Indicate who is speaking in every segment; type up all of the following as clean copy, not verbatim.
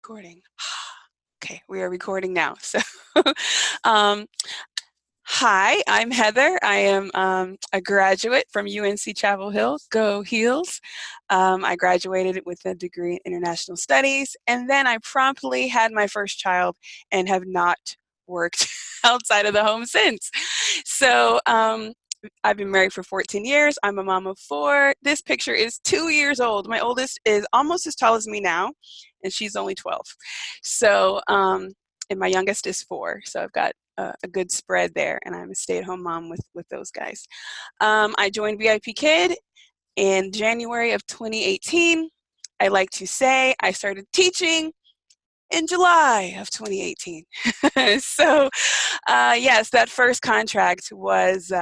Speaker 1: recording? Okay, we are recording now. So, um, hi, I'm Heather. I am a graduate from UNC Chapel Hill. Go Heels! I graduated with a degree in international studies, and then I promptly had my first child and have not worked outside of the home since. So, I've been married for 14 years. I'm a mom of 4. This picture is 2 years old. My oldest is almost as tall as me now, and she's only 12. So, and my youngest is 4. So I've got a good spread there, and I'm a stay-at-home mom with those guys. I joined VIPKid in January of 2018. I like to say I started teaching in July of 2018. So, yes, that first contract was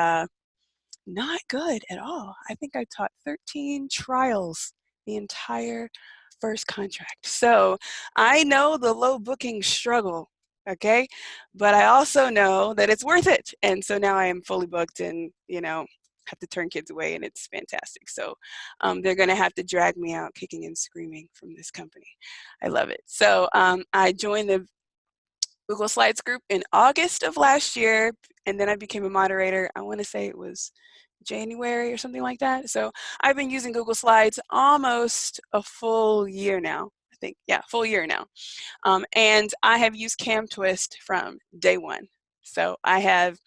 Speaker 1: not good at all. I think I taught 13 trials the entire first contract. So I know the low booking struggle, okay? But I also know that it's worth it. And so now I am fully booked and, have to turn kids away, and it's fantastic. So they're going to have to drag me out kicking and screaming from this company. I love it. So I joined the Google Slides group in August of last year, and then I became a moderator. I want to say it was January or something like that. So I've been using Google Slides almost a full year now. I think, yeah, full year now. And I have used CamTwist from day one. So I have,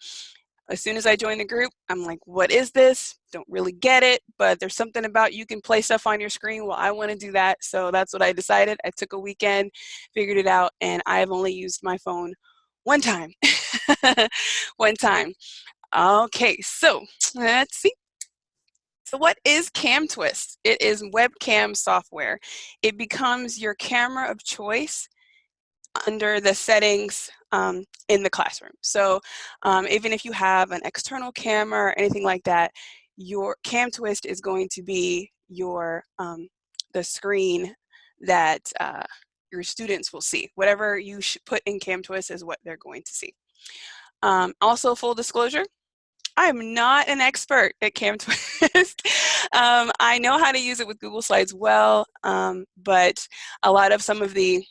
Speaker 1: as soon as I joined the group, I'm like, what is this? Don't really get it, but there's something about you can play stuff on your screen. Well, I want to do that. So that's what I decided. I took a weekend, figured it out, and I've only used my phone one time. One time. Okay, so let's see. So what is CamTwist? It is webcam software. It becomes your camera of choice under the settings in the classroom. So even if you have an external camera or anything like that, your CamTwist is going to be your the screen that your students will see. Whatever you put in CamTwist is what they're going to see. Also, full disclosure, I'm not an expert at CamTwist. I know how to use it with Google Slides well, but a lot of some of the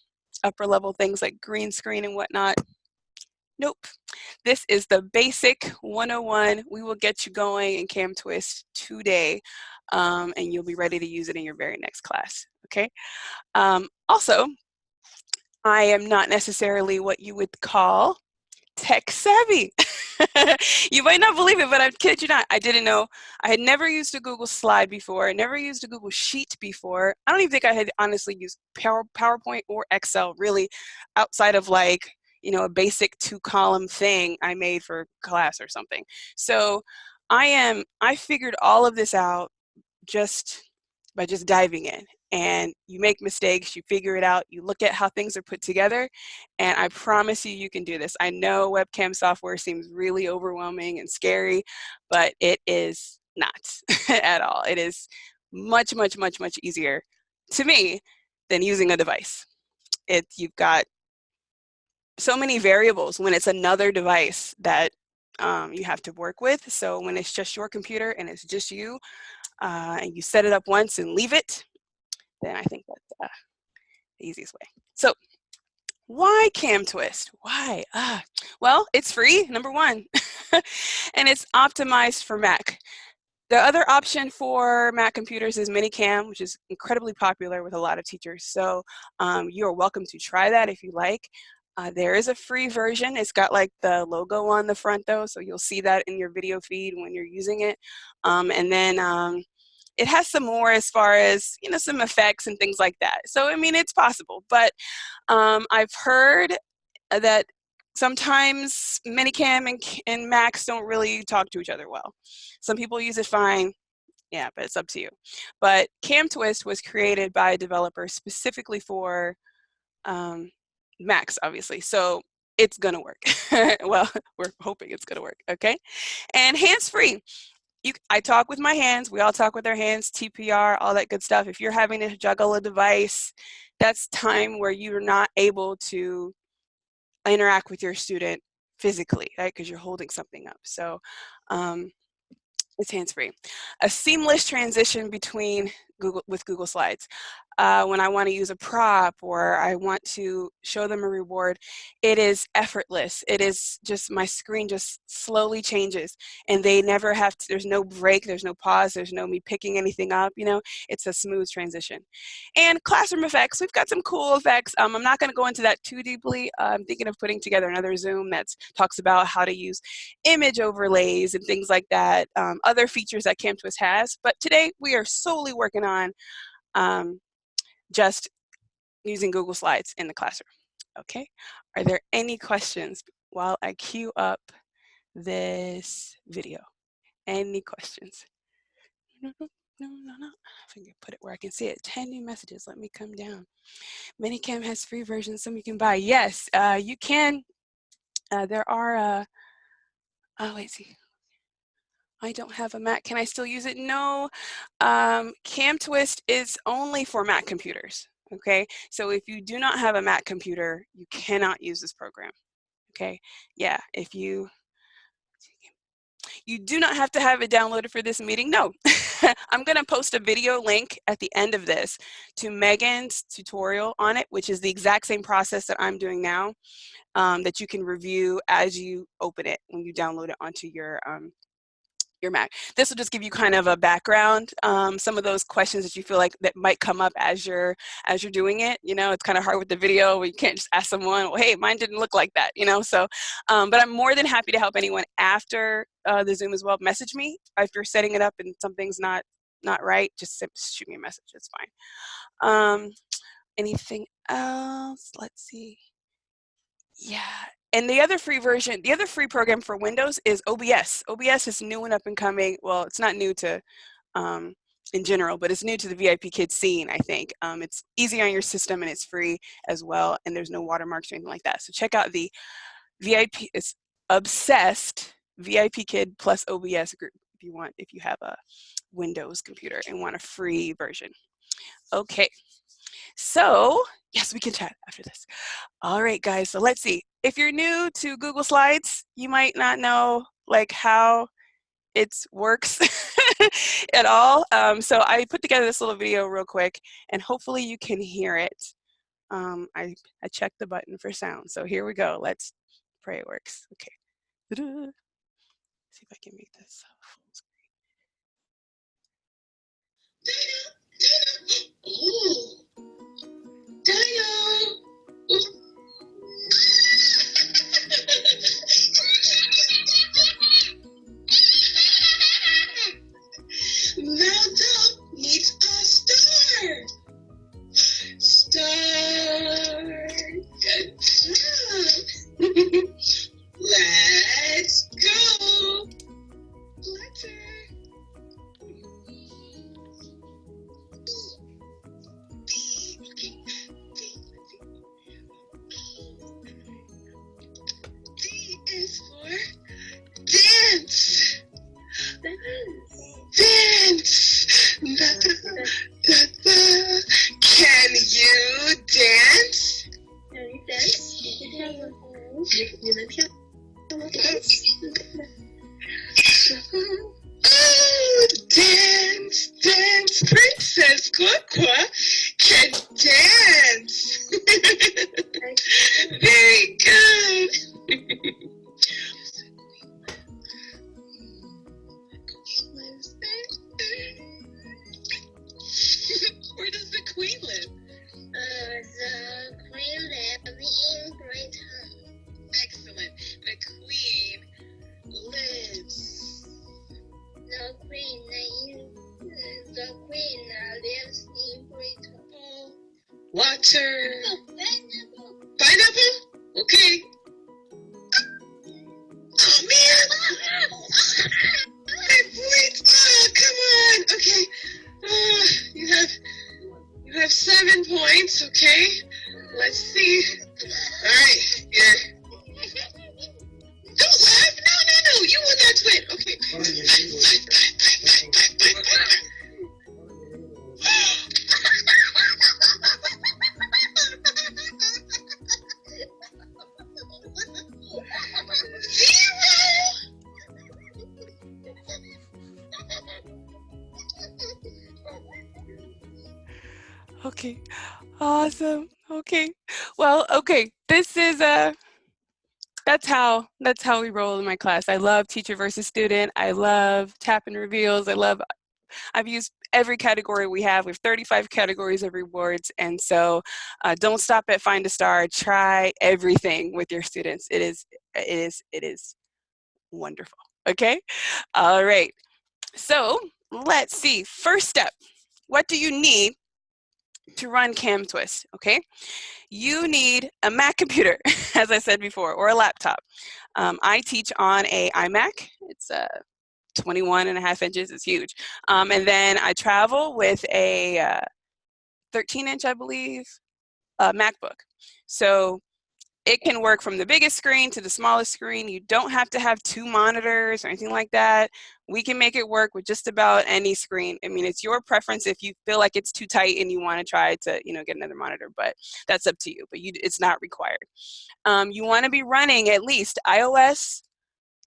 Speaker 1: upper level things like green screen and whatnot, nope. This is the basic 101. We will get you going in CamTwist today, and you'll be ready to use it in your very next class, okay? Also, I am not necessarily what you would call tech savvy. You might not believe it, but I kid you not, I didn't know. I had never used a Google Slide before. I never used a Google Sheet before. I don't even think I had honestly used PowerPoint or Excel really outside of like, a basic 2-column thing I made for class or something. So I figured all of this out just by just diving in. And you make mistakes, you figure it out, you look at how things are put together, and I promise you, you can do this. I know webcam software seems really overwhelming and scary, but it is not at all. It is much, much, much, much easier to me than using a device. You've got so many variables when it's another device that you have to work with. So when it's just your computer and it's just you, and you set it up once and leave it, then I think that's the easiest way. So why CamTwist? Why? Well, it's free, number one, and it's optimized for Mac. The other option for Mac computers is Minicam, which is incredibly popular with a lot of teachers. So you're welcome to try that if you like. There is a free version. It's got like the logo on the front though, so you'll see that in your video feed when you're using it. And then it has some more as far as, some effects and things like that. So, I mean, it's possible. But I've heard that sometimes Minicam and Macs don't really talk to each other well. Some people use it fine. Yeah, but it's up to you. But CamTwist was created by a developer specifically for Macs, obviously. So it's going to work. Well, we're hoping it's going to work. Okay. And hands-free. I talk with my hands. We all talk with our hands, TPR, all that good stuff. If you're having to juggle a device, that's time where you're not able to interact with your student physically, right? Because you're holding something up. So it's hands-free. A seamless transition between Google Slides. When I want to use a prop or I want to show them a reward, it is effortless. It is just, my screen just slowly changes, and they never have to, there's no break, there's no pause, there's no me picking anything up, you know, it's a smooth transition. And classroom effects, we've got some cool effects. I'm not going to go into that too deeply. I'm thinking of putting together another Zoom that talks about how to use image overlays and things like that, other features that CamTwist has. But today we are solely working on just using Google Slides in the classroom. Okay, are there any questions while I queue up this video? Any questions? No. If I can put it where I can see it. 10 new messages. Let me come down. Minicam has free versions, some you can buy. Yes, you can. There are. Oh, wait, see. I don't have a Mac. Can I still use it? No. CamTwist is only for Mac computers. Okay, so if you do not have a Mac computer, you cannot use this program. Okay, yeah, if you do not have to have it downloaded for this meeting. No, I'm going to post a video link at the end of this to Megan's tutorial on it, which is the exact same process that I'm doing now, that you can review as you open it when you download it onto your Mac. This will just give you kind of a background, some of those questions that you feel like that might come up as you're doing it. You know, it's kind of hard with the video where you can't just ask someone, well, hey, mine didn't look like that, you know. So, but I'm more than happy to help anyone after the Zoom as well. Message me if you're setting it up and something's not right. Just shoot me a message. It's fine. Anything else? Let's see. Yeah, and the other free version, the other free program for Windows is OBS. OBS is new and up and coming. Well, it's not new to in general, but it's new to the VIPKid scene, I think. It's easy on your system and it's free as well, and there's no watermarks or anything like that. So check out the it's Obsessed VIPKid plus OBS group if you have a Windows computer and want a free version. Okay. So, yes, we can chat after this. All right, guys, so let's see. If you're new to Google Slides, you might not know like how it works at all. So I put together this little video real quick, and hopefully you can hear it. I checked the button for sound, so here we go. Let's pray it works. Okay. See if I can make this full screen.
Speaker 2: Oh. Dino! Maldo needs a star! Star! Good job! Let's go! Letter! Is for dance. Dance. Can you dance? Oh, dance, dance. Princess Quaqua can dance. Very good. Where does the queen live? The queen lives in Great Hall. Excellent. The queen lives. The queen lives in Great Hall. Water. Pineapple. Pineapple? Okay. Oh man! My points! Oh, come on! Okay. You have 7 points, okay? Let's see. Alright, here. Don't laugh! No! You won that twin! Okay.
Speaker 1: Okay. Awesome. Okay. Well, okay. This is that's how we roll in my class. I love teacher versus student. I love tap and reveals. I've used every category we have. We have 35 categories of rewards, and so don't stop at find a star. Try everything with your students. It is wonderful. Okay. All right. So let's see. First step. What do you need to run CamTwist? Okay. You need a Mac computer, as I said before, or a laptop. I teach on a iMac. It's 21.5 inches. It's huge. And then I travel with a 13-inch, I believe, MacBook. So it can work from the biggest screen to the smallest screen. You don't have to have two monitors or anything like that. We can make it work with just about any screen. I mean, it's your preference if you feel like it's too tight and you want to try to, get another monitor, but that's up to you. But it's not required. You want to be running at least iOS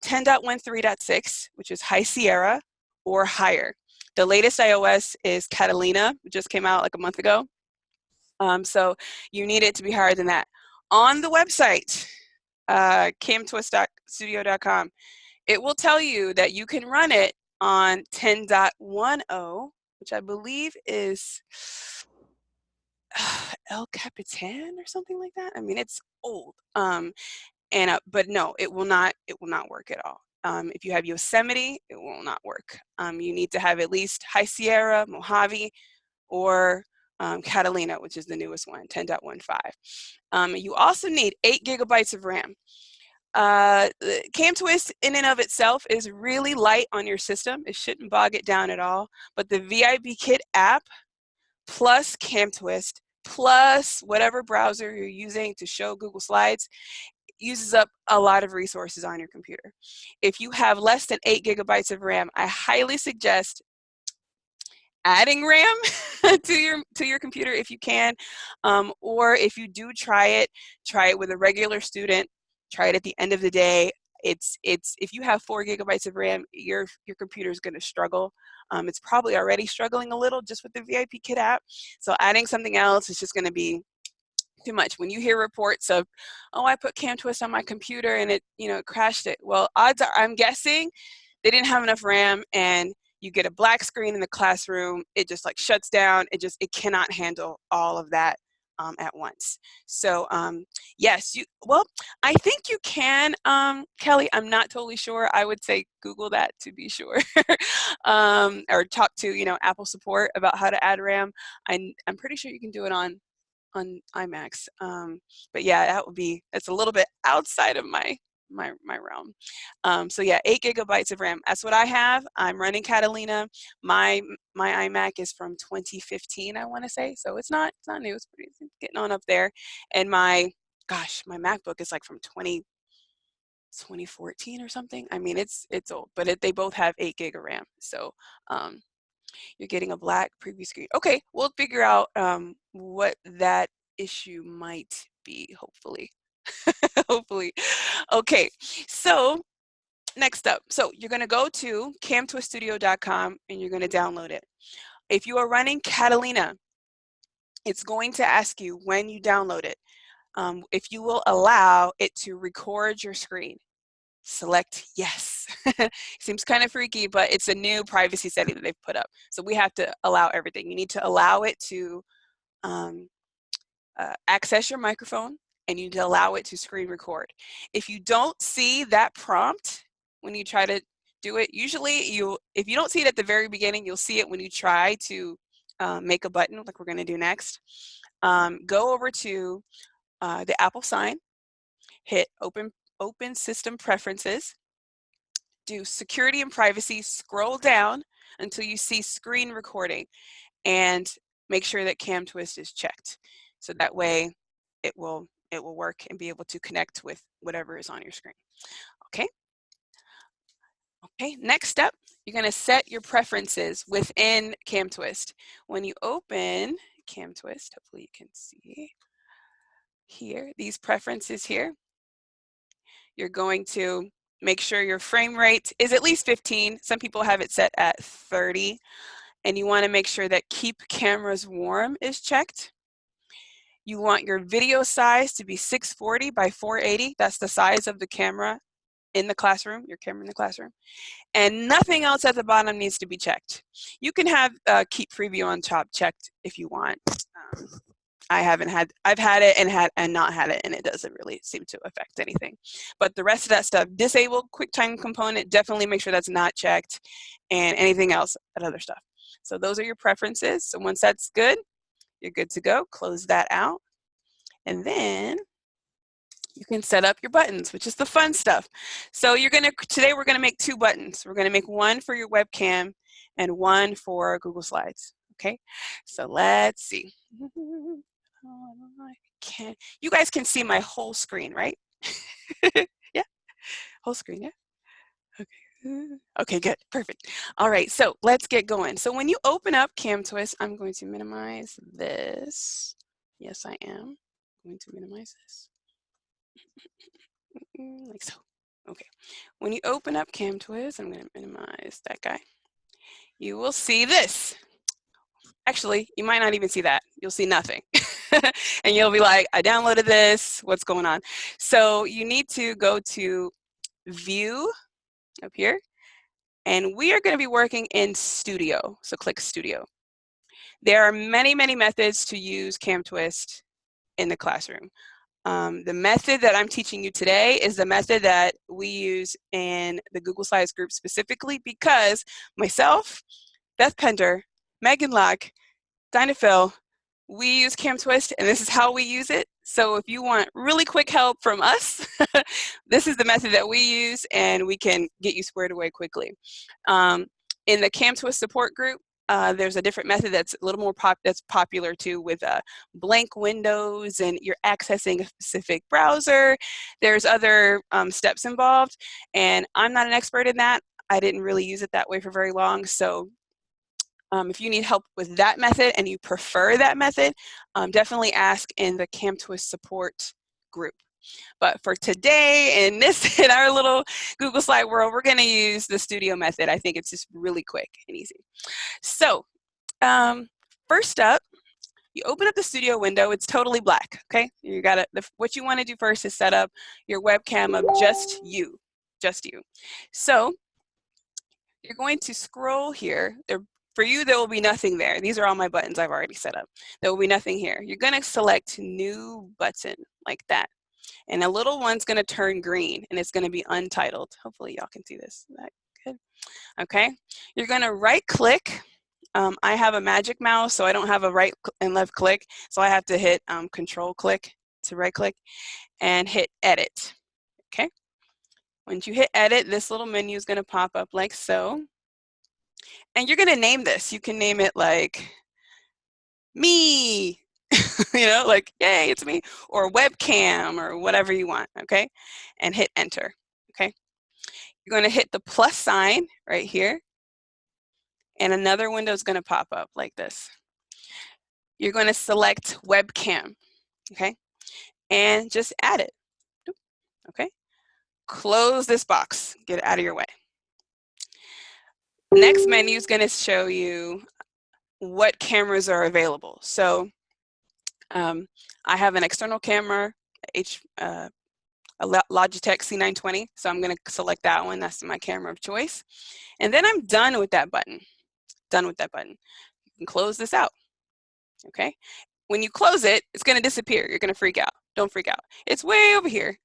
Speaker 1: 10.13.6, which is High Sierra or higher. The latest iOS is Catalina, which just came out like a month ago. So you need it to be higher than that. On the website, camtwiststudio.com, it will tell you that you can run it on 10.10, which I believe is El Capitan or something like that. I mean, it's old. But no, it will not work at all. If you have Yosemite, it will not work. You need to have at least High Sierra, Mojave, or Catalina, which is the newest one, 10.15. You also need 8 gigabytes of RAM. CamTwist in and of itself is really light on your system. It shouldn't bog it down at all. But the VIPKid app plus CamTwist plus whatever browser you're using to show Google Slides uses up a lot of resources on your computer. If you have less than 8 gigabytes of RAM, I highly suggest adding RAM to your computer if you can, or if you do try it with a regular student. Try it at the end of the day. It's if you have 4 gigabytes of RAM, your computer is going to struggle. It's probably already struggling a little just with the VIPKid app. So adding something else is just going to be too much. When you hear reports of, oh, I put CamTwist on my computer and it crashed it. Well, odds are, I'm guessing they didn't have enough RAM, and you get a black screen in the classroom. It just like shuts down. It cannot handle all of that at once. So yes, I think you can, Kelly. I'm not totally sure. I would say Google that to be sure, or talk to Apple support about how to add RAM. I'm pretty sure you can do it on IMAX. But yeah, that's a little bit outside of my realm. So yeah, 8 gigabytes of RAM. That's what I have. I'm running Catalina. My iMac is from 2015, I want to say. So it's not new. It's getting on up there. And my MacBook is like from 2014 or something. I mean, it's old, but they both have 8 gig of RAM. So you're getting a black preview screen. Okay, we'll figure out what that issue might be, hopefully. Hopefully. Okay, so next up. So you're going to go to camtwiststudio.com and you're going to download it. If you are running Catalina, it's going to ask you when you download it, if you will allow it to record your screen. Select yes. Seems kind of freaky, but it's a new privacy setting that they've put up. So we have to allow everything. You need to allow it to access your microphone, and you need to allow it to screen record. If you don't see that prompt when you try to do it, usually if you don't see it at the very beginning, you'll see it when you try to make a button like we're going to do next. Go over to the Apple sign, hit open system preferences, do security and privacy, scroll down until you see screen recording, and make sure that CamTwist is checked. So that way it will work and be able to connect with whatever is on your screen. Okay. Okay, next step, you're going to set your preferences within CamTwist. When you open CamTwist, hopefully you can see here, these preferences here, you're going to make sure your frame rate is at least 15. Some people have it set at 30. and you want to make sure that keep cameras warm is checked. You want your video size to be 640 by 480. That's the size of the camera in the classroom, your camera in the classroom. And nothing else at the bottom needs to be checked. You can have keep preview on top checked if you want. I've had it and not had it, and it doesn't really seem to affect anything. But the rest of that stuff, disable QuickTime component, definitely make sure that's not checked, and anything else, that other stuff. So those are your preferences. So once that's good, you're good to go. Close that out. And then you can set up your buttons, which is the fun stuff. So today we're gonna make 2 buttons. We're gonna make one for your webcam and one for Google Slides, okay? So let's see. You guys can see my whole screen, right? Yeah, whole screen, yeah? Okay. Okay, good, perfect. All right, so let's get going. So when you open up CamTwist, I'm going to minimize this. Yes, I am going to minimize this. Like so. Okay. When you open up CamTwist, I'm going to minimize that guy. You will see this. Actually, you might not even see that. You'll see nothing. And you'll be like, I downloaded this. What's going on? So you need to go to View up here. And we are going to be working in Studio. So click Studio. There are many, many methods to use CamTwist in the classroom. The method that I'm teaching you today is the method that we use in the Google Slides group specifically because myself, Beth Pender, Megan Locke, Dinah Phil, we use CamTwist and this is how we use it. So if you want really quick help from us, this is the method that we use and we can get you squared away quickly. In the CamTwist support group, there's a different method that's a little more popular too with blank windows and you're accessing a specific browser. There's other steps involved and I'm not an expert in that. I didn't really use it that way for very long. So if you need help with that method and you prefer that method, definitely ask in the CamTwist support group. But for today, in our little Google Slide world, we're going to use the studio method. I think it's just really quick and easy. So first up, you open up the studio window. It's totally black, okay? You got what you want to do first is set up your webcam of just you. So you're going to scroll here. For you, there will be nothing there. These are all my buttons I've already set up. There will be nothing here. You're going to select New Button like that. And a little one's going to turn green, and it's going to be Untitled. Hopefully y'all can see this. Is that good? Okay. You're going to right-click. I have a magic mouse, so I don't have a right and left click. So I have to hit Control-click to right-click and hit Edit. Okay. Once you hit Edit, this little menu is going to pop up like so. And you're going to name this. You can name it like me, you know, like, yay, it's me, or webcam, or whatever you want, okay? And hit Enter, okay? You're going to hit the plus sign right here, and another window is going to pop up like this. You're going to select webcam, okay? And just add it, okay? Close this box, get it out of your way. Next menu is going to show you what cameras are available. So I have an external camera, a Logitech C920, so I'm going to select that one. That's my camera of choice. And then I'm done with that button. Done with that button. You can close this out, okay? When you close it, it's going to disappear. You're going to freak out. Don't freak out. It's way over here.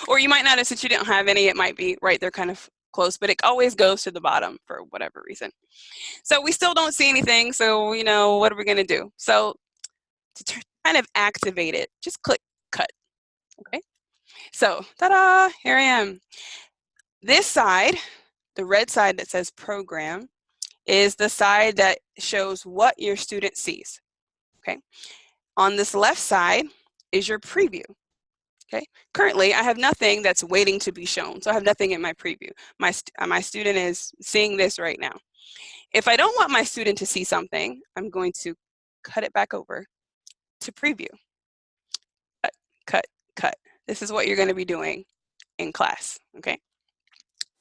Speaker 1: Or you might notice that you don't have any. It might be right there kind of close, but it always goes to the bottom for whatever reason. So we still don't see anything, so, you know, what are we going to do? So to kind of activate it, just click Cut, okay? So, ta-da, here I am. This side, the red side that says Program, is the side that shows what your student sees, okay? On this left side is your preview, okay? Currently, I have nothing that's waiting to be shown, so I have nothing in my preview. My student is seeing this right now. If I don't want my student to see something, I'm going to cut it back over to Preview. Cut, cut, cut. This is what you're going to be doing in class, okay?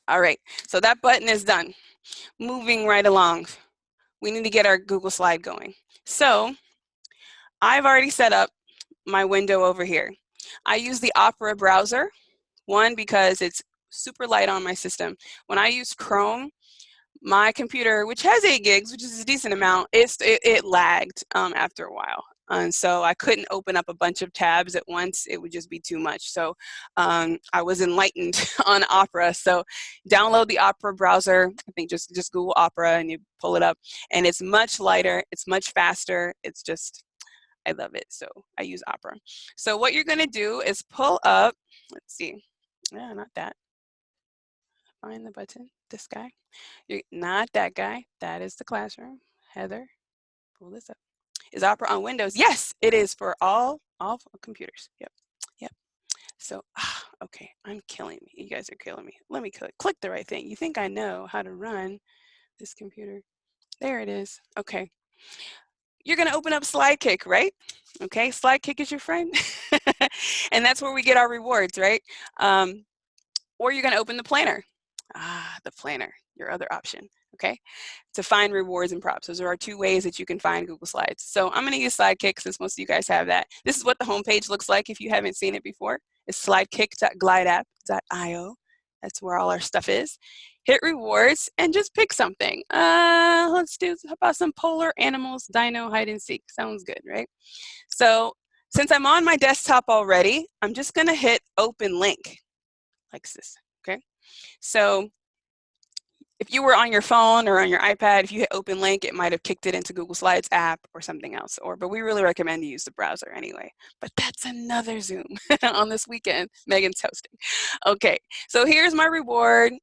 Speaker 1: All right, so that button is done. Moving right along. we need to get our Google Slide going. So I've already set up my window over here. I use the Opera browser, one, because it's super light on my system. When I use Chrome, my computer, which has 8 gigs, which is a decent amount, it lagged after a while. And so I couldn't open up a bunch of tabs at once. It would just be too much. So I was enlightened on Opera. So download the Opera browser. I think just Google Opera and you pull it up. And it's much lighter. It's much faster. It's just, I love it. So I use Opera. So what you're going to do is pull up, let's see. Yeah, not that. Find the button. This guy. You're not that guy. That is the classroom. Heather, pull this up. Is Opera on Windows? Yes, it is for all computers. Yep. Yep. So, okay, I'm killing me. You guys are killing me. Let me click the right thing. You think I know how to run this computer? There it is. Okay. You're going to open up Slidekick, right? Okay, Slidekick is your friend. And that's where we get our rewards, right? Or you're going to open the planner. The planner, your other option, okay? To find rewards and props. Those are our 2 ways that you can find Google Slides. So I'm going to use Slidekick since most of you guys have that. This is what the homepage looks like if you haven't seen it before. It's slidekick.glideapp.io. That's where all our stuff is. Hit rewards and just pick something. Let's do, how about some polar animals, dino, hide and seek. Sounds good, right? So since I'm on my desktop already, I'm just going to hit open link like this, okay? So if you were on your phone or on your iPad, if you hit open link, it might have kicked it into Google Slides app or something else. But we really recommend you use the browser anyway. But that's another Zoom on this weekend. Megan's hosting. Okay, so here's my reward.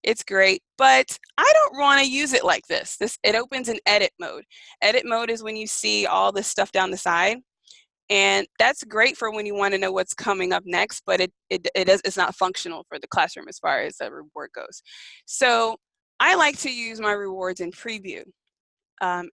Speaker 1: It's great, but I don't want to use it like this. It opens in edit mode. Edit mode is when you see all this stuff down the side. And that's great for when you want to know what's coming up next, but it's not functional for the classroom as far as the reward goes. So I like to use my rewards in preview.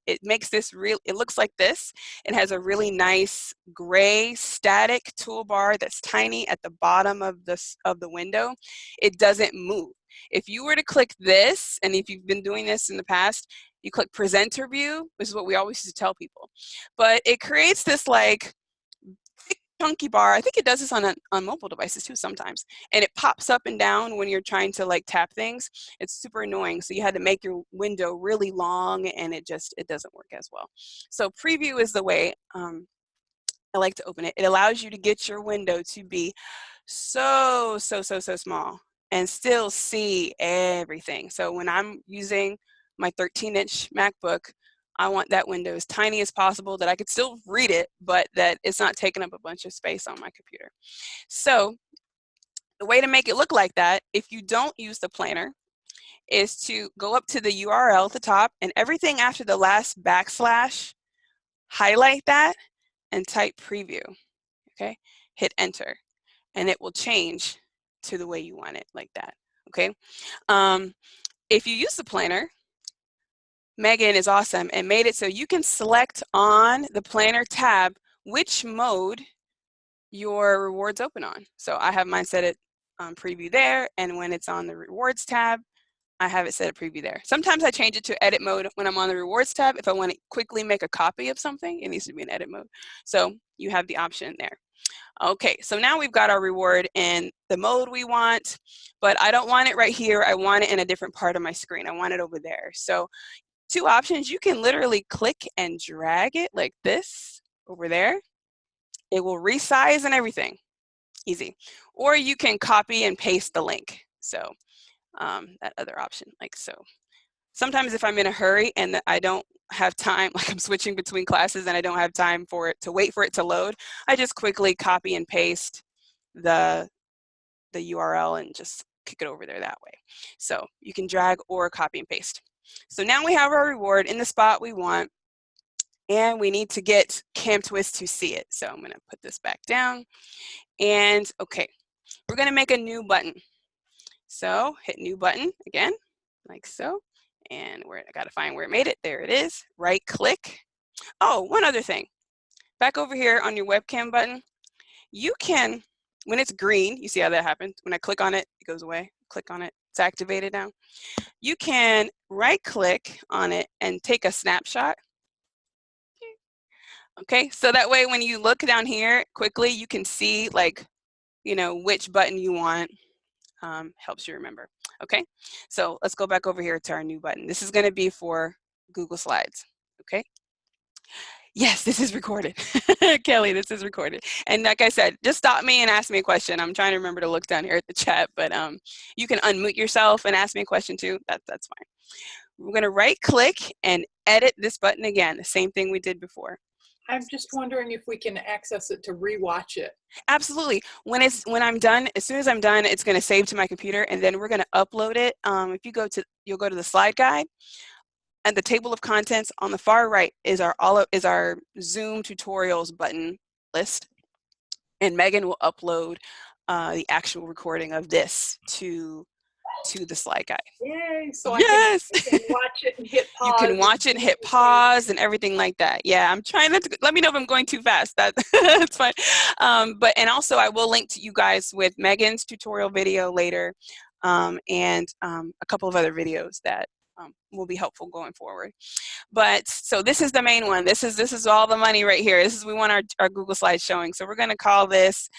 Speaker 1: It makes this it looks like this. It has a really nice gray static toolbar that's tiny at the bottom of the window. It doesn't move. If you were to click this, and if you've been doing this in the past, you click presenter view. This is what we always used to tell people. But it creates this like chunky bar. I think it does this on mobile devices too sometimes, and it pops up and down when you're trying to like tap things. It's super annoying, so you had to make your window really long, and it doesn't work as well. So preview is the way I like to open it. It allows you to get your window to be so small and still see everything. So when I'm using my 13-inch MacBook, I want that window as tiny as possible, that I could still read it, but that it's not taking up a bunch of space on my computer. So the way to make it look like that, if you don't use the planner, is to go up to the URL at the top, and everything after the last backslash, highlight that and type preview, okay? Hit enter, and it will change to the way you want it, like that, okay? If you use the planner, Megan is awesome and made it so you can select on the planner tab which mode your rewards open on. So I have mine set at preview there, and when it's on the rewards tab, I have it set at preview there. Sometimes I change it to edit mode when I'm on the rewards tab. If I want to quickly make a copy of something, it needs to be in edit mode. So you have the option there. Okay, so now we've got our reward in the mode we want, but I don't want it right here. I want it in a different part of my screen. I want it over there. So 2 options, you can literally click and drag it like this over there. It will resize and everything, easy. Or you can copy and paste the link. So that other option, like so. Sometimes if I'm in a hurry and I don't have time, like I'm switching between classes and I don't have time for it to wait for it to load, I just quickly copy and paste the URL and just kick it over there that way. So you can drag or copy and paste. So now we have our reward in the spot we want, and we need to get CamTwist to see it. So I'm going to put this back down, and okay, we're going to make a new button. So hit new button again, like so, and I got to find where it made it. There it is. Right click. Oh, one other thing. Back over here on your webcam button, you can, when it's green, you see how that happens? When I click on it, it goes away. Click on it, It's activated now. You can right click on it and take a snapshot. Okay, so that way when you look down here quickly, you can see like, which button you want. Helps you remember. Okay, so let's go back over here to our new button. This is going to be for Google Slides. Okay. Yes, this is recorded. Kelly, this is recorded. And like I said, just stop me and ask me a question. I'm trying to remember to look down here at the chat, but you can unmute yourself and ask me a question too. That's fine. We're going to right click and edit this button again, the same thing we did before.
Speaker 3: I'm just wondering if we can access it to rewatch it.
Speaker 1: Absolutely. When I'm done, as soon as I'm done, it's going to save to my computer, and then we're going to upload it. If you'll go to the slide guide, and the table of contents on the far right is our Zoom tutorials button list, and Megan will upload the actual recording of this to the slide guide.
Speaker 3: Yay! So
Speaker 1: yes.
Speaker 3: I can watch it and hit pause.
Speaker 1: You can watch it and hit pause and everything like that. Yeah, I'm trying not to. Let me know if I'm going too fast. That's fine. And also I will link to you guys with Megan's tutorial video later, and a couple of other videos that will be helpful going forward. But so this is the main one. This is all the money right here. We want our Google Slides showing. So we're going to call this.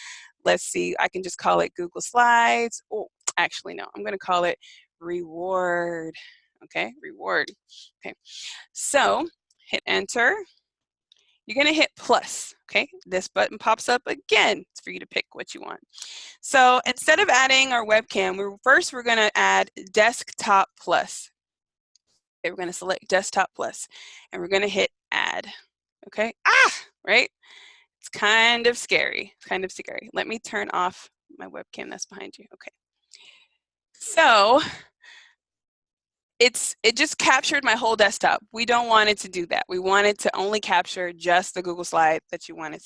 Speaker 1: Let's see. I can just call it Google Slides. Oh, actually no. I'm going to call it Reward. Okay, Reward. Okay. So hit Enter. You're going to hit plus. Okay. This button pops up again. It's for you to pick what you want. So instead of adding our webcam, we're going to add Desktop Plus. Okay, we're going to select Desktop Plus, and we're going to hit Add. Okay. Right? It's kind of scary. It's kind of scary. Let me turn off my webcam that's behind you. Okay. So it just captured my whole desktop. We don't want it to do that. We want it to only capture just the Google slide that we wanted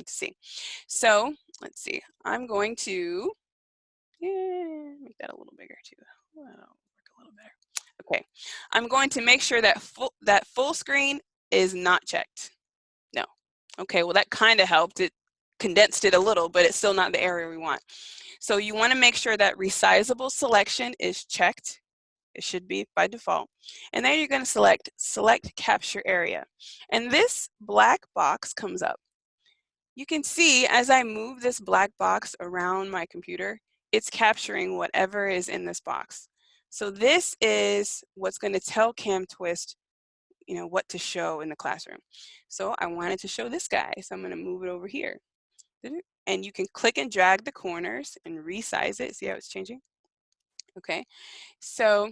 Speaker 1: to see. So let's see. I'm going to make that a little bigger too. That'll work a little better. Okay. I'm going to make sure that full screen is not checked. No. Okay. Well, that kind of helped. It condensed it a little, but it's still not the area we want. So you want to make sure that resizable selection is checked. It should be by default. And then you're going to select capture area. And this black box comes up. You can see as I move this black box around my computer, it's capturing whatever is in this box. So this is what's going to tell CamTwist, what to show in the classroom. So I wanted to show this guy, so I'm going to move it over here. And you can click and drag the corners and resize it. See how it's changing? Okay. So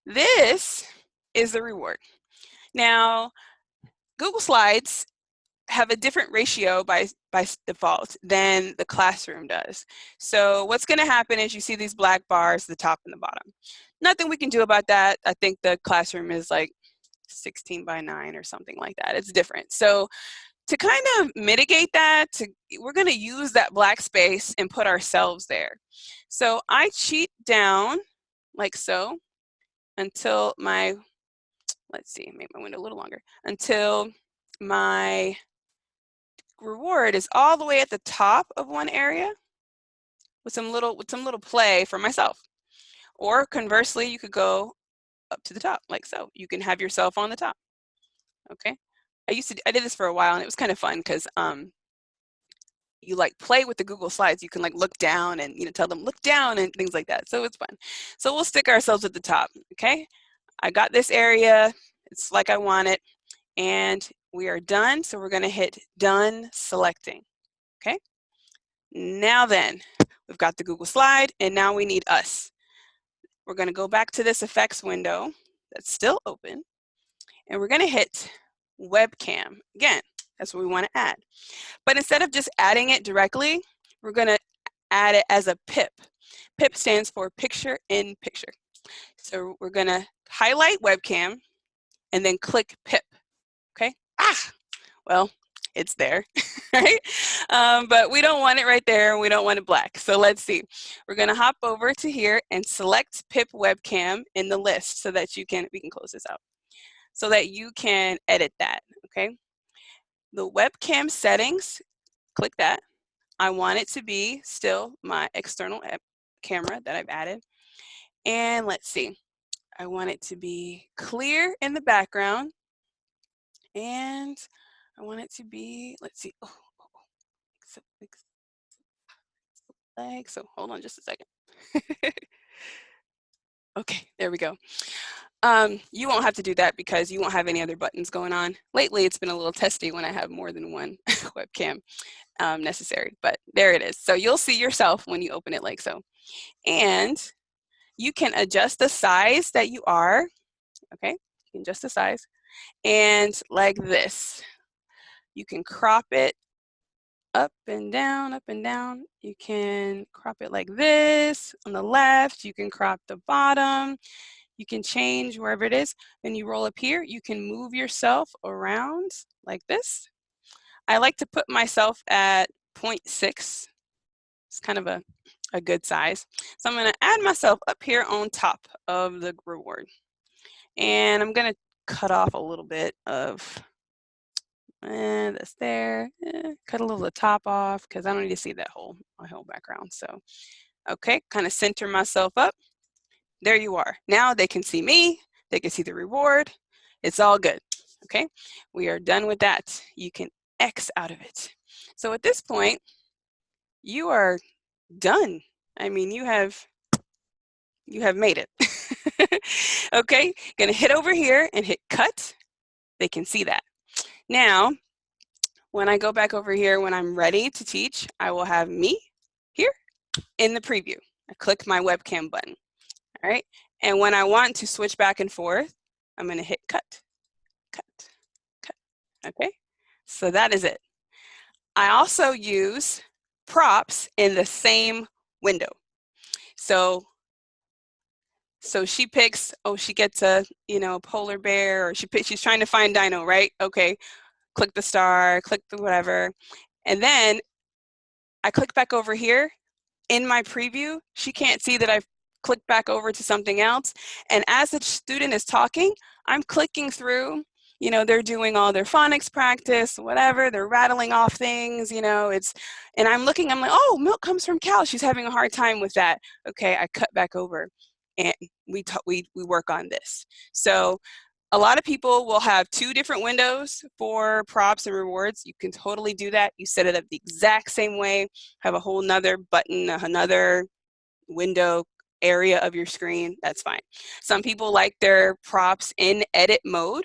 Speaker 1: this is the reward. Now, Google Slides have a different ratio by default than the classroom does. So what's going to happen is you see these black bars, the top and the bottom. Nothing we can do about that. I think the classroom is like 16 by 9 or something like that. It's different. So to kind of mitigate that, we're going to use that black space and put ourselves there. So I cheat down like so until let's see, make my window a little longer, until my reward is all the way at the top of one area with some little play for myself. Or conversely, you could go up to the top like so. You can have yourself on the top. Okay. I did this for a while, and it was kind of fun because you like play with the Google Slides. You can like look down and tell them look down and things like that. So it's fun. So we'll stick ourselves at the top. Okay. I got this area. It's like I want it, and we are done. So we're going to hit done selecting. Okay. Now then, we've got the Google slide, and now we need us. We're going to go back to this effects window that's still open, and we're going to hit webcam. Again, that's what we want to add. But instead of just adding it directly, we're going to add it as a PIP. PIP stands for picture in picture. So we're going to highlight webcam and then click PIP. Okay. Well, it's there, right? But we don't want it right there. We don't want it black. So let's see. We're going to hop over to here and select PIP webcam in the list so that we can close this out, so that you can edit that. Okay. The webcam settings, click that. I want it to be still my external camera that I've added. And let's see, I want it to be clear in the background. And I want it to be, let's see, so hold on just a second. Okay, there we go. You won't have to do that because you won't have any other buttons going on. Lately, it's been a little testy when I have more than one webcam necessary, but there it is. So you'll see yourself when you open it like so. And you can adjust the size that you are, okay? You can adjust the size. And like this, you can crop it up and down, up and down. You can crop it like this on the left. You can crop the bottom. You can change wherever it is. Then you roll up here. You can move yourself around like this. I like to put myself at 0.6. It's kind of a good size. So I'm going to add myself up here on top of the reward. And I'm going to cut off a little bit of this there. Cut a little of the top off because I don't need to see that my whole background. So, okay, kind of center myself up. There you are. Now they can see me. They can see the reward. It's all good. Okay, we are done with that. You can X out of it. So at this point, you are done. I mean, you have made it. Okay, gonna hit over here and hit cut. They can see that. Now, when I go back over here, when I'm ready to teach, I will have me here in the preview. I click my webcam button. All right, and when I want to switch back and forth, I'm gonna hit cut, cut, cut. Okay, so that is it. I also use props in the same window. So she picks, oh, she gets a, a polar bear, or she's trying to find dino, right? Okay, click the star, click the whatever. And then I click back over here. In my preview, she can't see that I've clicked back over to something else. And as the student is talking, I'm clicking through, they're doing all their phonics practice, whatever, they're rattling off things, and I'm looking, I'm like, oh, milk comes from cows. She's having a hard time with that. Okay, I cut back over and we work on this. So a lot of people will have 2 different windows for props and rewards. You can totally do that. You set it up the exact same way, have a whole nother button, another window area of your screen. That's fine. Some people like their props in edit mode,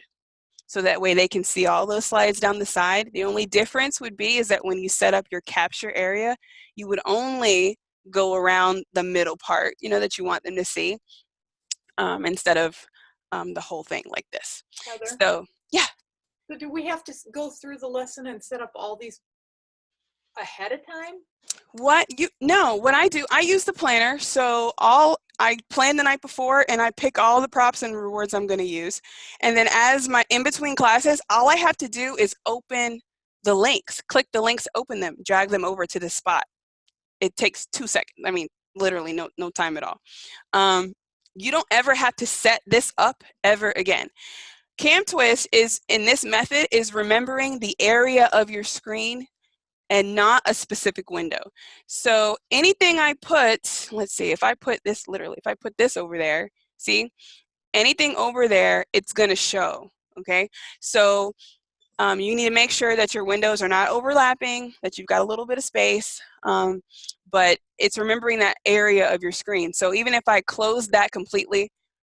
Speaker 1: so that way they can see all those slides down the side. The only difference would be is that when you set up your capture area, you would only go around the middle part, that you want them to see, instead of the whole thing like this.
Speaker 3: Heather?
Speaker 1: So, yeah.
Speaker 3: So do we have to go through the lesson and set up all these ahead of time?
Speaker 1: No, what I do, I use the planner. So I plan the night before and I pick all the props and rewards I'm going to use. And then as my in between classes, all I have to do is open the links, click the links, open them, drag them over to this spot. It takes 2 seconds. I mean, literally no time at all. You don't ever have to set this up ever again. CamTwist is, in this method, is remembering the area of your screen and not a specific window. So anything I put, let's see, if I put this, literally, if I put this over there, see, anything over there, it's gonna show, okay? So you need to make sure that your windows are not overlapping, that you've got a little bit of space, but it's remembering that area of your screen. So even if I close that completely,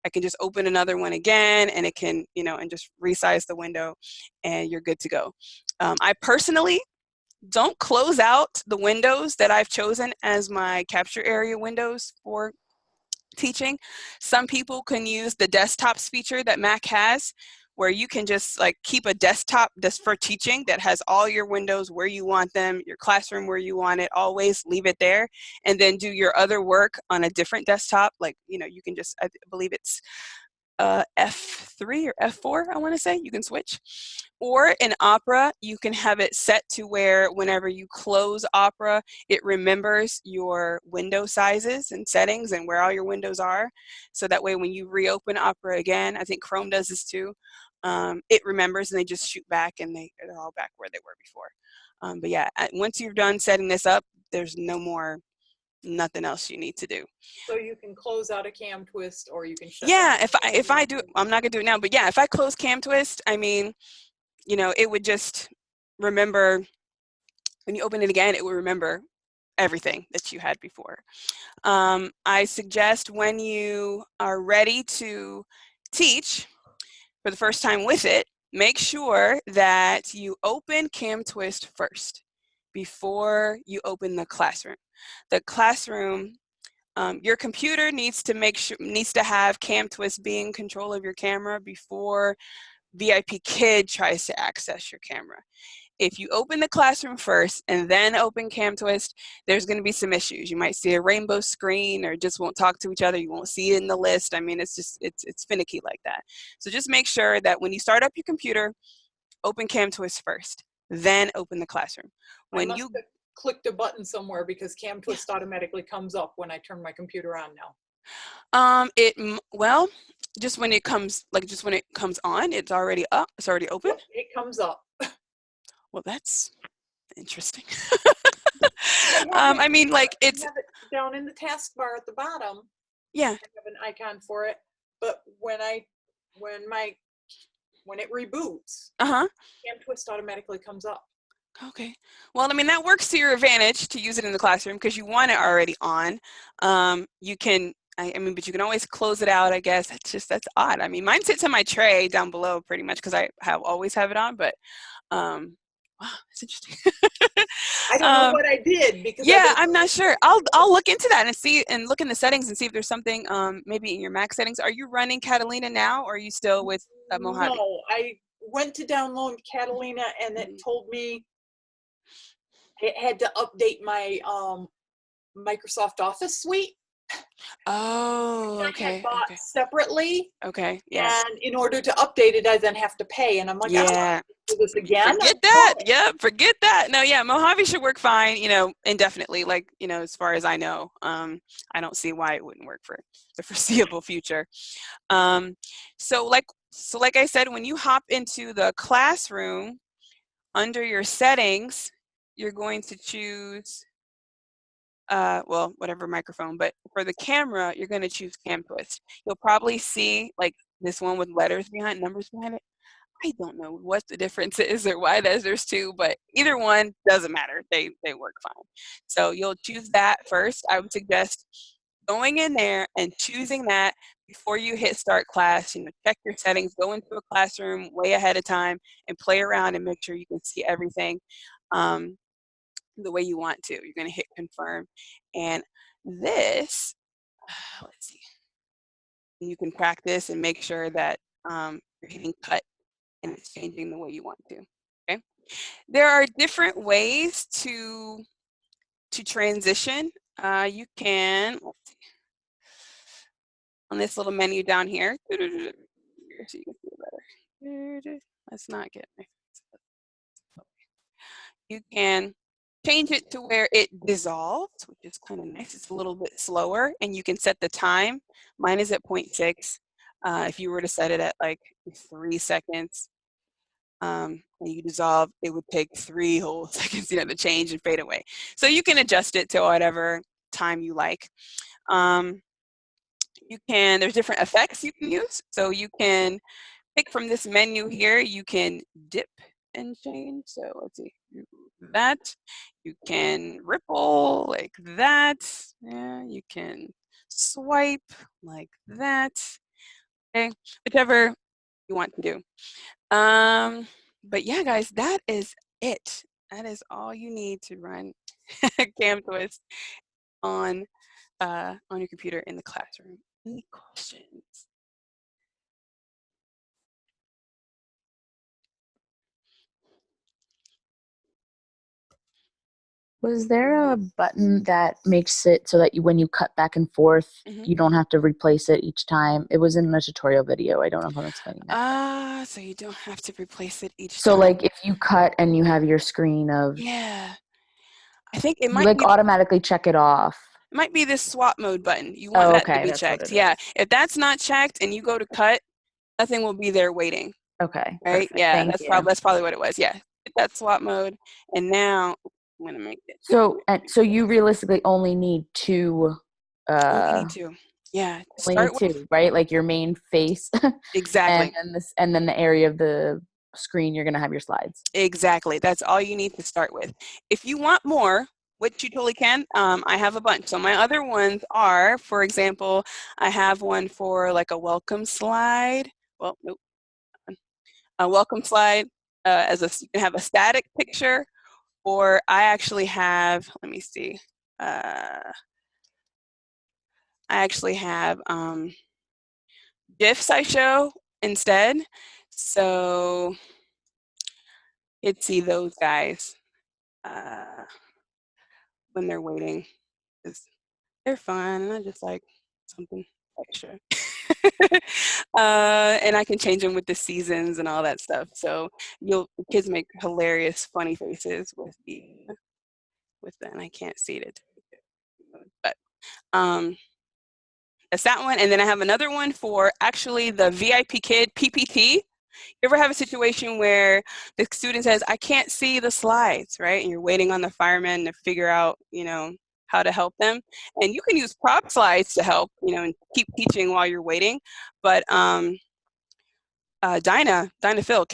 Speaker 1: I can just open another one again, and it can, and just resize the window, and you're good to go. I personally don't close out the windows that I've chosen as my capture area windows for teaching. Some people can use the desktops feature that Mac has, where you can just like keep a desktop just for teaching that has all your windows where you want them, your classroom where you want it, always leave it there, and then do your other work on a different desktop. Like, you can just, I believe it's F3 or F4, I want to say, you can switch. Or in Opera, you can have it set to where whenever you close Opera, it remembers your window sizes and settings and where all your windows are. So that way when you reopen Opera again, I think Chrome does this too, it remembers and they just shoot back and they're all back where they were before. But yeah, once you're done setting this up, there's no more nothing else you need to do.
Speaker 3: So you can close out a CamTwist, or you can shut
Speaker 1: Yeah,
Speaker 3: down.
Speaker 1: if I do, I'm not gonna do it now, but yeah, if I close CamTwist, I mean, you know, it would just remember when you open it again, it will remember everything that you had before. I suggest when you are ready to teach for the first time with it, make sure that you open CamTwist first before you open the classroom. The classroom, your computer needs to have CamTwist be in control of your camera before VIPKid tries to access your camera. If you open the classroom first and then open CamTwist, there's going to be some issues. You might see a rainbow screen, or just won't talk to each other. You won't see it in the list. I mean, it's finicky like that. So just make sure that when you start up your computer, open CamTwist first, then open the classroom.
Speaker 3: I must have clicked a button somewhere, because CamTwist automatically comes up when I turn my computer on now.
Speaker 1: Well, just when it comes on, it's already up. It's already open.
Speaker 3: Yep, it comes up.
Speaker 1: Well, that's interesting. I mean, like,
Speaker 3: I have it down in the taskbar at the bottom.
Speaker 1: Yeah.
Speaker 3: I have an icon for it, but when it reboots, CamTwist automatically comes up.
Speaker 1: Okay. Well, I mean, that works to your advantage to use it in the classroom, because you want it already on. You can, I mean, but you can always close it out, I guess. That's odd. I mean, mine sits on my tray down below pretty much, because I always have it on, but wow, it's interesting.
Speaker 3: I don't know what I did, because
Speaker 1: yeah, I'm not sure. I'll look into that and see, and look in the settings and see if there's something maybe in your Mac settings. Are you running Catalina now, or are you still with Mojave?
Speaker 3: No, I went to download Catalina, and it told me it had to update my Microsoft Office suite.
Speaker 1: Oh, okay.
Speaker 3: I had bought separately.
Speaker 1: Okay, yeah.
Speaker 3: And in order to update it, I then have to pay. And I'm like, I don't want to do this again.
Speaker 1: Forget that. Yeah, forget that. No, yeah, Mojave should work fine, you know, indefinitely. Like, you know, as far as I know, I don't see why it wouldn't work for the foreseeable future. So like I said, when you hop into the classroom, under your settings, you're going to choose well, whatever microphone, but for the camera, you're going to choose CamTwist. You'll probably see like this one with numbers behind it. I don't know what the difference is or why there's two, but either one doesn't matter. They work fine. So you'll choose that first. I would suggest going in there and choosing that before you hit start class. You know, check your settings, go into a classroom way ahead of time, and play around and make sure you can see everything the way you want to. You're going to hit confirm, and this, let's see, you can practice and make sure that you're hitting cut and it's changing the way you want to. Okay, there are different ways to transition. You can, let's see, on this little menu down here, so you can see it better. Let's not get my, you can change it to where it dissolves, which is kind of nice. It's a little bit slower, and you can set the time. Mine is at 0.6. If you were to set it at like 3 seconds, and you dissolve, it would take 3 whole seconds, you know, to change and fade away. So you can adjust it to whatever time you like. There's different effects you can use. So you can pick from this menu here. You can dip and change. So let's see, that. You can ripple like that. Yeah, you can swipe like that. Okay, whichever you want to do. But yeah, guys, that is it. That is all you need to run CamTwist on your computer in the classroom. Any questions?
Speaker 4: Was there a button that makes it so that when you cut back and forth, you don't have to replace it each time? It was in a tutorial video. I don't know if I'm explaining that.
Speaker 1: So you don't have to replace it each time.
Speaker 4: So like if you cut and you have your screen of...
Speaker 1: Yeah. I think it
Speaker 4: you
Speaker 1: might
Speaker 4: like
Speaker 1: be,
Speaker 4: automatically check it off.
Speaker 1: It might be this swap mode button. You want that to be checked. Yeah. If that's not checked and you go to cut, nothing will be there waiting.
Speaker 4: Okay.
Speaker 1: Right?
Speaker 4: Perfect.
Speaker 1: Yeah,
Speaker 4: Thank
Speaker 1: that's
Speaker 4: you.
Speaker 1: probably what it was. Yeah. Hit that swap mode, and now I'm gonna make it.
Speaker 4: So you realistically only need two.
Speaker 1: Only need two. Yeah.
Speaker 4: Only
Speaker 1: Start
Speaker 4: need
Speaker 1: with
Speaker 4: two, right? Like your main face, and
Speaker 1: exactly.
Speaker 4: and then the area of the screen you're gonna have your slides.
Speaker 1: Exactly. That's all you need to start with. If you want more, which you totally can, I have a bunch. So my other ones are, for example, I have one for like a welcome slide. Well, nope. A welcome slide you can have a static picture, or I actually have, let me see. I actually have GIFs I show instead. So you'd see those guys when they're waiting. They're fun, and I just like something extra. And I can change them with the seasons and all that stuff. So the kids make hilarious, funny faces with that, and I can't see it, but that's that one. And then I have another one for actually the VIPKid PPT. You ever have a situation where the student says, I can't see the slides, right? And you're waiting on the firemen to figure out, how to help them. And you can use prop slides to help, and keep teaching while you're waiting. But Dinah Phil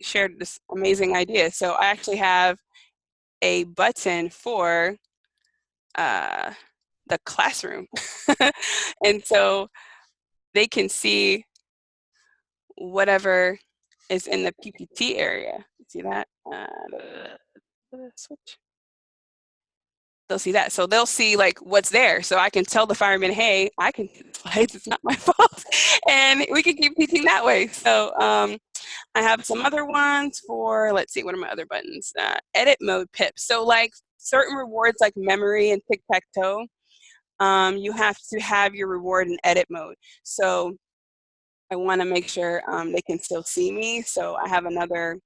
Speaker 1: shared this amazing idea. So I actually have a button for the classroom. And so they can see whatever is in the PPT area. See that? Switch. They'll see that. So they'll see like what's there. So I can tell the firemen, hey, I can see the slides. It's not my fault. And we can keep teaching that way. So I have some other ones for, let's see, what are my other buttons? Edit mode pips. So like certain rewards like memory and tic-tac-toe, you have to have your reward in edit mode. So I want to make sure they can still see me. So I have another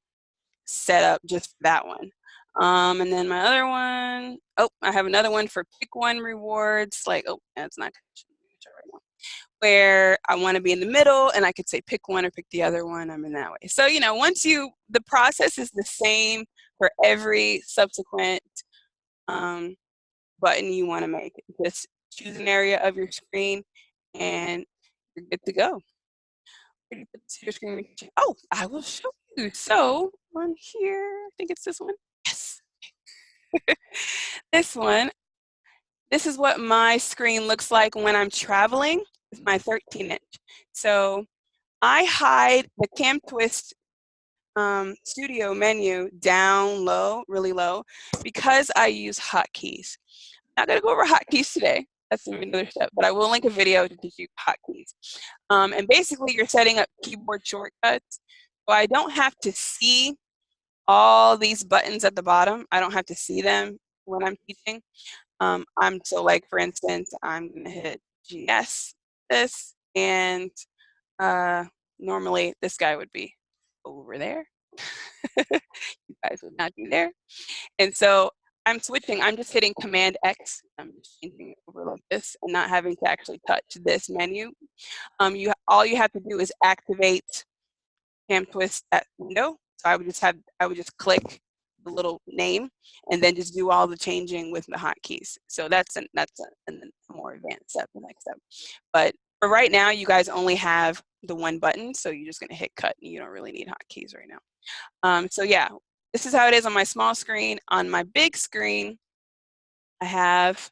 Speaker 1: setup just for that one. And then my other one, I have another one for pick one rewards. Like, that's not right now. Where I want to be in the middle, and I could say pick one or pick the other one. I'm in that way. So, the process is the same for every subsequent button you want to make. Just choose an area of your screen, and you're good to go. Your screen. Oh, I will show you. So on here, I think it's this one. Yes. This one. This is what my screen looks like when I'm traveling with my 13-inch. So I hide the CamTwist studio menu down low, really low, because I use hotkeys. I'm not going to go over hotkeys today. That's another step, but I will link a video to teach you hotkeys. And basically, you're setting up keyboard shortcuts. So I don't have to see all these buttons at the bottom. I don't have to see them when I'm teaching. So like, for instance, I'm going to hit GS, this, and normally this guy would be over there. You guys would not be there. And so I'm switching. I'm just hitting Command X. I'm just changing it over like this and not having to actually touch this menu. All you have to do is activate CamTwist that window. So I would just click the little name and then just do all the changing with the hotkeys. So that's a more advanced step, the next step. But for right now, you guys only have the one button, so you're just going to hit cut, and you don't really need hotkeys right now. So yeah, this is how it is on my small screen. On my big screen, I have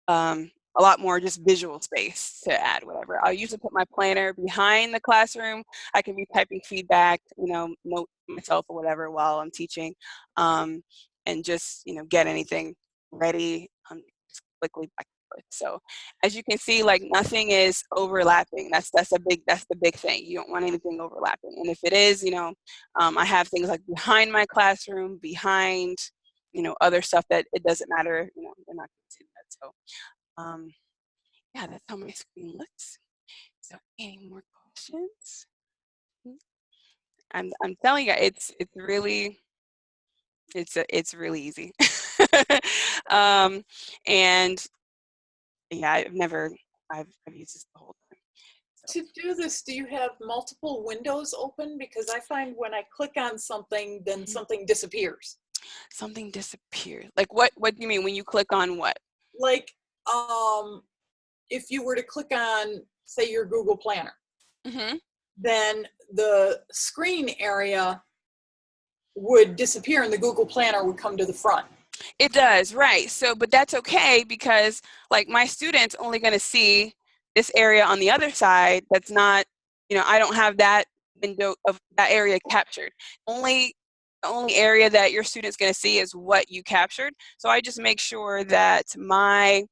Speaker 1: a lot more just visual space to add whatever. I'll usually put my planner behind the classroom. I can be typing feedback, note myself or whatever while I'm teaching, and just, get anything ready quickly back and forth. So as you can see, like nothing is overlapping. That's the big thing. You don't want anything overlapping. And if it is, I have things like behind my classroom, behind, other stuff that it doesn't matter, they're not going to see that. So yeah, that's how my screen looks. So any more questions? I'm telling you, it's really easy. And yeah, I've used this the whole time. So.
Speaker 3: To do this, do you have multiple windows open? Because I find when I click on something, then something disappears.
Speaker 1: Something disappeared. Like what do you mean when you click on what?
Speaker 3: Like, if you were to click on, say, your Google Planner,
Speaker 1: Mm-hmm.
Speaker 3: then the screen area would disappear and the Google Planner would come to the front.
Speaker 1: It does, right. So, but that's okay because like my students only going to see this area on the other side. That's not, I don't have that window of that area captured. The only area that your student's going to see is what you captured. So I just make sure that my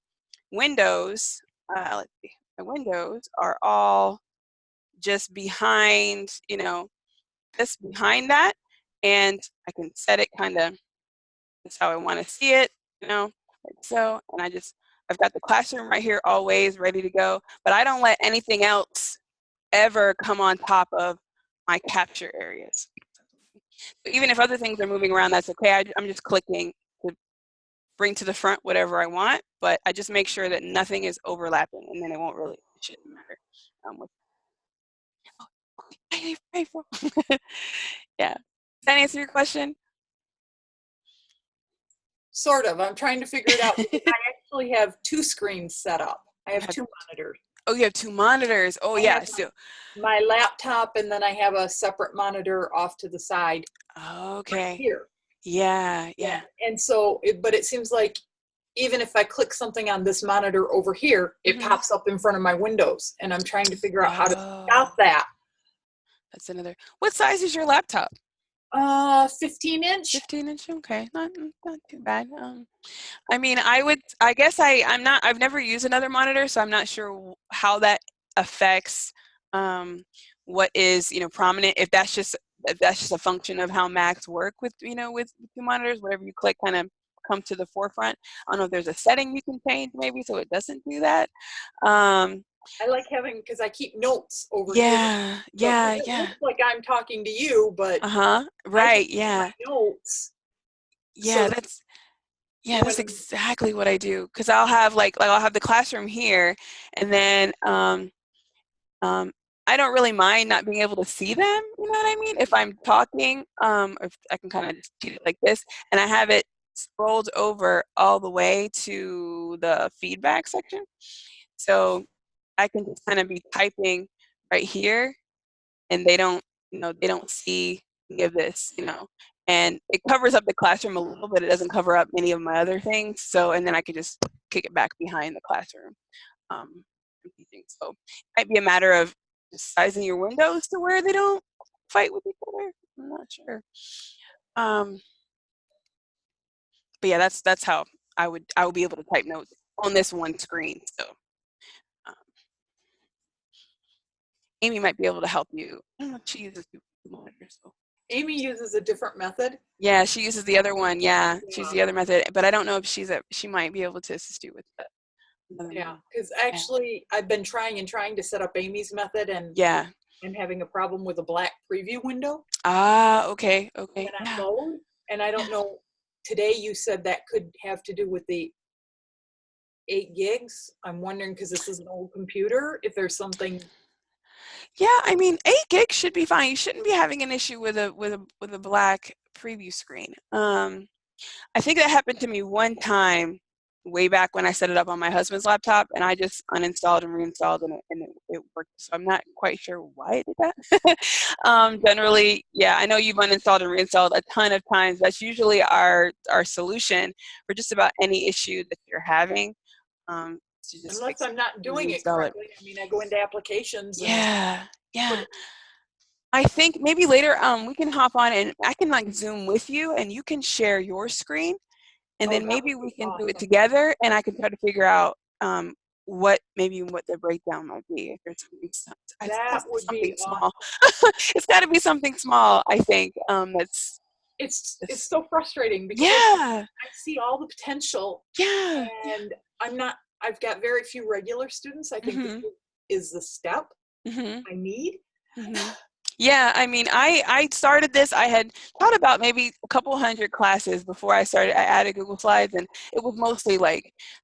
Speaker 1: windows, let's see, my windows are all just behind, just behind that. And I can set it kind of that's how I want to see it, like so. And I've got the classroom right here always ready to go, but I don't let anything else ever come on top of my capture areas. So even if other things are moving around, that's okay. I'm just clicking to bring to the front whatever I want, but I just make sure that nothing is overlapping, and then it shouldn't matter. April. Yeah. Does that answer your question?
Speaker 3: Sort of. I'm trying to figure it out. I actually have 2 screens set up. I have 2 monitors.
Speaker 1: Oh, you have 2 monitors. Oh, yeah. So
Speaker 3: my laptop, and then I have a separate monitor off to the side.
Speaker 1: Okay.
Speaker 3: Right here.
Speaker 1: Yeah.
Speaker 3: And so, but it seems like even if I click something on this monitor over here, it pops up in front of my windows, and I'm trying to figure out how to stop that.
Speaker 1: That's another. What size is your laptop?
Speaker 3: 15-inch.
Speaker 1: 15-inch. Okay, not too bad. I mean, I guess I've never used another monitor, so I'm not sure how that affects what is, prominent. If that's just a function of how Macs work with, with 2 monitors, whatever you click kind of come to the forefront. I don't know if there's a setting you can change maybe so it doesn't do that.
Speaker 3: I like having, because I keep notes over here.
Speaker 1: Yeah.
Speaker 3: It looks like I'm talking to you, but
Speaker 1: right, yeah.
Speaker 3: Notes.
Speaker 1: Yeah,
Speaker 3: so
Speaker 1: that's exactly what I do. Because I'll have I'll have the classroom here, and then I don't really mind not being able to see them. You know what I mean? If I'm talking, if I can kind of just do it like this, and I have it scrolled over all the way to the feedback section, so I can just kind of be typing right here, and they don't see any of this, and it covers up the classroom a little bit. It doesn't cover up any of my other things. So, and then I could just kick it back behind the classroom. So it might be a matter of just sizing your windows to where they don't fight with each other. I'm not sure. But yeah, that's how I would be able to type notes on this one screen. So Amy might be able to help you. I don't know if she uses two monitors. So.
Speaker 3: Amy uses a different method.
Speaker 1: Yeah, she uses the other one. Yeah, she's the other method, but I don't know if she might be able to assist you with that.
Speaker 3: Yeah, because actually I've been trying to set up Amy's method, and I'm having a problem with a black preview window.
Speaker 1: Okay.
Speaker 3: And I load, and I don't know. Today you said that could have to do with the 8 gigs. I'm wondering, because this is an old computer, if there's something.
Speaker 1: Yeah, I mean, 8 gigs should be fine. You shouldn't be having an issue with a black preview screen. I think that happened to me one time way back when I set it up on my husband's laptop, and I just uninstalled and reinstalled, and it worked. So I'm not quite sure why it did that. Generally, yeah, I know you've uninstalled and reinstalled a ton of times. That's usually our solution for just about any issue that you're having. Just
Speaker 3: unless I'm not doing it correctly. I mean, I go into applications.
Speaker 1: Yeah. I think maybe later we can hop on and I can Zoom with you, and you can share your screen, and then maybe we can do it together, and I can try to figure out what the breakdown might be. If there's
Speaker 3: that would be
Speaker 1: small. It's got to be something small. I think that's.
Speaker 3: It's so frustrating because I see all the potential.
Speaker 1: Yeah.
Speaker 3: And I've got very few regular students. I think this is the step I need.
Speaker 1: Yeah, I mean, I started this. I had taught about maybe a couple hundred classes before I added Google Slides, and it was mostly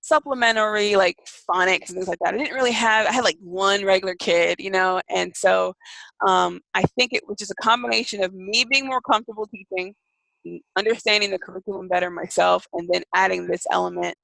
Speaker 1: supplementary, phonics and things like that. I had one regular kid, and so I think it was just a combination of me being more comfortable teaching, understanding the curriculum better myself, and then adding this element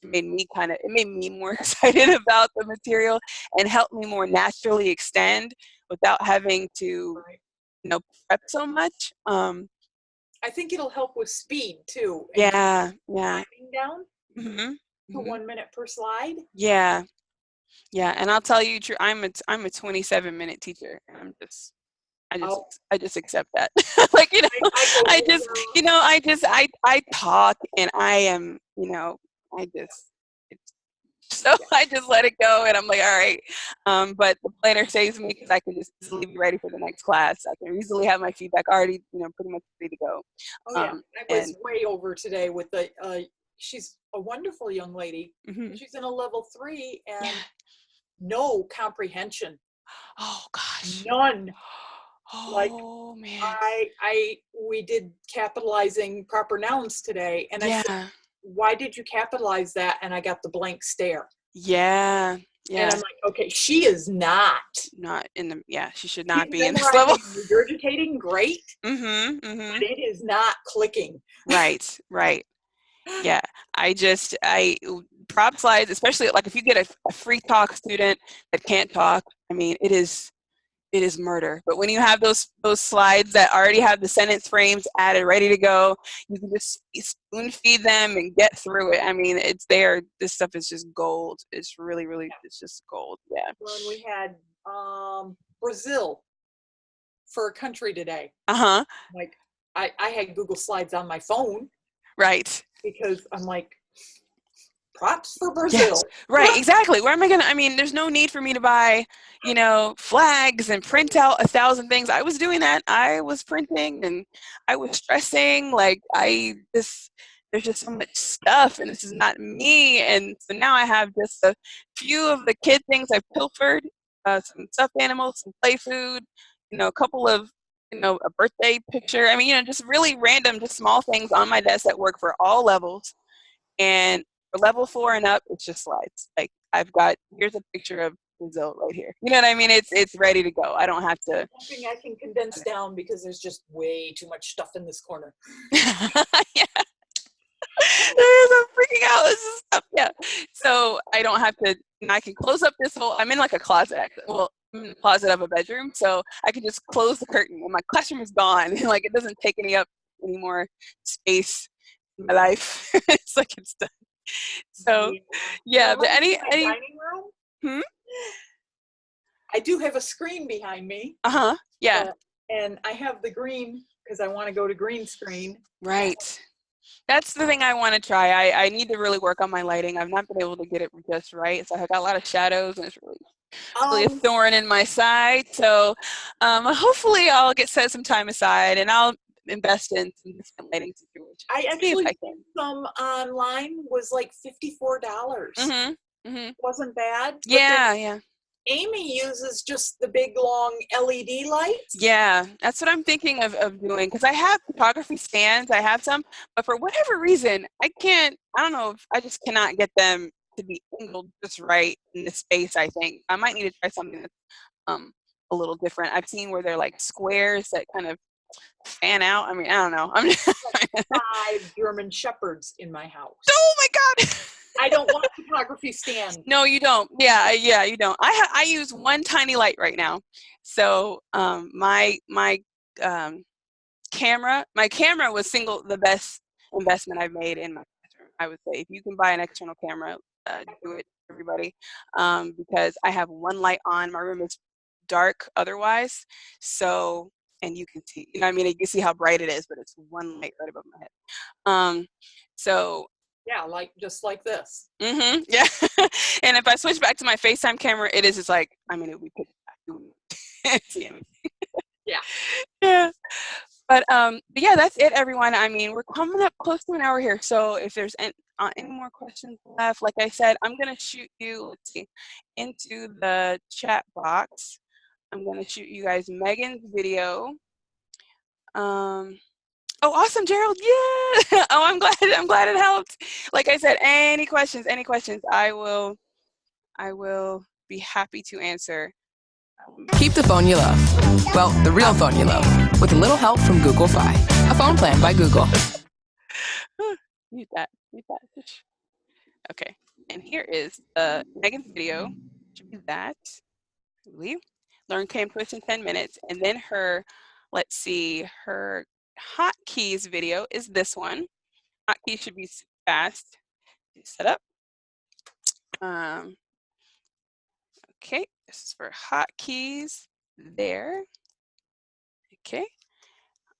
Speaker 1: made me more excited about the material and helped me more naturally extend without having to,
Speaker 3: Right.
Speaker 1: prep so much.
Speaker 3: I think it'll help with speed too. And
Speaker 1: Yeah, yeah.
Speaker 3: timing down
Speaker 1: Hmm.
Speaker 3: to 1 minute per slide.
Speaker 1: Yeah, yeah. And I'll tell you, true, I'm a 27-minute teacher. And
Speaker 3: Oh,
Speaker 1: I just accept that. Like,
Speaker 3: I go
Speaker 1: I just,
Speaker 3: over.
Speaker 1: I talk and I am, I just, it's, so
Speaker 3: Yeah.
Speaker 1: I just let it go and I'm like, all right. But the planner saves me because I can just easily be ready for the next class. I can easily have my feedback already, pretty much ready to go.
Speaker 3: Oh yeah, I was
Speaker 1: And
Speaker 3: way over today with the. She's a wonderful young lady.
Speaker 1: mhm.
Speaker 3: She's in a level 3
Speaker 1: Yeah.
Speaker 3: and no comprehension,
Speaker 1: Oh gosh.
Speaker 3: none. Like
Speaker 1: Oh man.
Speaker 3: we did capitalizing proper nouns today, and I said,
Speaker 1: Yeah.
Speaker 3: "Why did you capitalize that?" And I got the blank stare.
Speaker 1: Yeah.
Speaker 3: And
Speaker 1: Yeah.
Speaker 3: I'm like, okay, she is not.
Speaker 1: Not in the, yeah, she should
Speaker 3: She's
Speaker 1: not be in this level.
Speaker 3: memorizing and regurgitating great,
Speaker 1: Mhm.
Speaker 3: but
Speaker 1: Mhm.
Speaker 3: it is not clicking.
Speaker 1: Right. Right. Yeah, I prop slides, especially like if you get a free talk student that can't talk, I mean, it is murder. But when you have those slides that already have the sentence frames added, ready to go, you can just spoon feed them and get through it. I mean, it's there. This stuff is just gold. It's really, really, it's just gold. Yeah.
Speaker 3: When we had Brazil for a country today,
Speaker 1: Uh-huh.
Speaker 3: like I had Google Slides on my phone
Speaker 1: Right.
Speaker 3: because I'm like, props for
Speaker 1: Yes,
Speaker 3: Brazil.
Speaker 1: right, exactly. Where am I gonna, I mean, there's no need for me to buy, flags and print out 1,000 things. I was doing that. I was printing and I was stressing, like, there's just so much stuff and this is not me. And so now I have just a few of the kid things I pilfered, some stuffed animals, some play food, a couple of, a birthday picture. I mean, just really random, just small things on my desk that work for all levels. And for level 4 and up, it's just slides. Like here's a picture of Brazil right here. You know what I mean? It's ready to go. I don't have to.
Speaker 3: Hoping I can condense down because there's just way too much stuff in this corner.
Speaker 1: Yeah, I'm freaking out. This is stuff. Yeah. So I don't have to. I can close up this whole. I'm in like a closet. Well, I'm in the closet of a bedroom, so I can just close the curtain and my classroom is gone. Like it doesn't take any more space in my life. It's like it's done. So
Speaker 3: Yeah.
Speaker 1: yeah,
Speaker 3: Well,
Speaker 1: but
Speaker 3: let me do my
Speaker 1: any.
Speaker 3: dining room.
Speaker 1: Hmm?
Speaker 3: I do have a screen behind me,
Speaker 1: Uh-huh. Yeah.
Speaker 3: and I have the green because I want to go to green screen.
Speaker 1: Right. That's the thing I want to try. I need to really work on my lighting. I've not been able to get it just right. So I got a lot of shadows and it's really a
Speaker 3: Um,
Speaker 1: thorn in my side. So hopefully I'll set some time aside and I'll invest in some different lighting situations.
Speaker 3: I
Speaker 1: See if
Speaker 3: actually
Speaker 1: I
Speaker 3: seen some online was like $54.
Speaker 1: can. Mm-hmm. Mm-hmm.
Speaker 3: Wasn't bad. But then
Speaker 1: Yeah, yeah.
Speaker 3: Amy uses just the big long LED lights.
Speaker 1: Yeah, that's what I'm thinking of doing because I have photography stands, I have some, but for whatever reason, I don't know if I just cannot get them to be angled just right in the space, I think. I might need to try something that's a little different. I've seen where they're like squares that kind of fan out. I mean, I don't know. I'm just,
Speaker 3: 5 German Shepherds in my house.
Speaker 1: oh my God.
Speaker 3: I don't want a photography stand.
Speaker 1: No, you don't. Yeah, yeah, you don't. I use one tiny light right now. So my camera was the best investment I've made in my classroom. I would say if you can buy an external camera, do it, everybody, because I have one light on. My room is dark otherwise, so and you can see, I mean, you can see how bright it is, but it's one light right above my head. So
Speaker 3: Yeah, just like this.
Speaker 1: yeah. And if I switch back to my FaceTime camera, it's like, I mean, it would be pitch black. You wouldn't see anything.
Speaker 3: Yeah.
Speaker 1: Yeah. But yeah, that's it, everyone. I mean, we're coming up close to an hour here. So if there's any more questions left, like I said, I'm going to shoot you, let's see, into the chat box. I'm going to shoot you guys Megan's video. Oh, awesome, Gerald. Yeah. Oh, I'm glad it helped. Like I said, any questions, I will be happy to answer.
Speaker 5: Keep the phone you love. Well, the real phone you love, with a little help from Google Fi, a phone plan by Google.
Speaker 1: Mute that. Mute that. Okay. And here is Megan's video. Should be that. I believe. Learn CamTwist in 10 minutes. And then her, let's see, her hotkeys video is this one. Hotkeys should be fast. Set up. Okay, this is for hotkeys there. Okay.